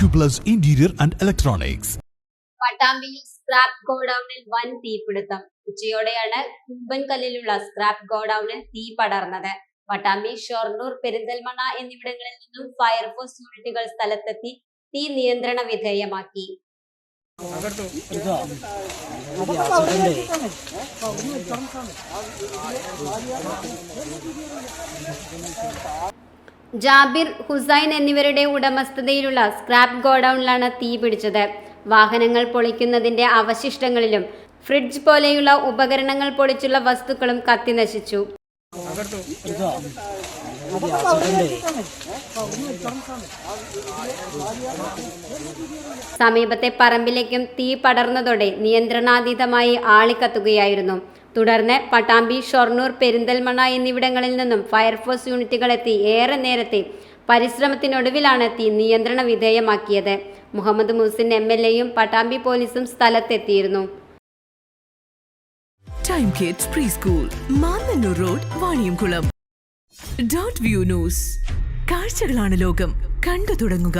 Acuplus Interior and Electronics. പട്ടാമ്പിയിൽ scrap ഗോഡൌണിൽ വൻ തീപിടുത്തം. ഉച്ചയോടെയാണ് കുമ്പൻകല്ലിലുള്ള സ്ക്രാപ്പ് ഗോഡൌണിൽ തീ പടർന്നത്. പട്ടാമ്പി, ഷൊർണൂർ, പെരിന്തൽമണ്ണ എന്നിവിടങ്ങളിൽ നിന്നും ഫയർഫോഴ്സ് യൂണിറ്റുകൾ സ്ഥലത്തെത്തി തീ നിയന്ത്രണ വിധേയമാക്കി. ജാബിർ, ഹുസൈൻ എന്നിവരുടെ ഉടമസ്ഥതയിലുള്ള സ്ക്രാപ്പ് ഗോഡൌണിലാണ് തീ പിടിച്ചത്. വാഹനങ്ങൾ പൊളിക്കുന്നതിന്റെ അവശിഷ്ടങ്ങളിലും ഫ്രിഡ്ജ് പോലെയുള്ള ഉപകരണങ്ങൾ പൊളിച്ചുള്ള വസ്തുക്കളും കത്തിനശിച്ചു. സമീപത്തെ പറമ്പിലേക്കും തീ പടർന്നതോടെ നിയന്ത്രണാതീതമായി ആളിക്കത്തുകയായിരുന്നു. തുടർന്ന് പട്ടാമ്പി, ഷൊർണൂർ, പെരിന്തൽമണ്ണ എന്നിവിടങ്ങളിൽ നിന്നും ഫയർഫോഴ്സ് യൂണിറ്റുകൾ എത്തി ഏറെ നേരത്തെ പരിശ്രമത്തിനൊടുവിലാണ് തീ നിയന്ത്രണ വിധേയമാക്കിയത്. മുഹമ്മദ് മുഹസിൻ MLAയും പട്ടാമ്പി പോലീസും സ്ഥലത്തെത്തിയിരുന്നു. Time kids pre school, Mannannur road, Vaniyamkulam. .view news. കാഴ്ചകളാണ് ലോകം, കണ്ടു തുടങ്ങുക.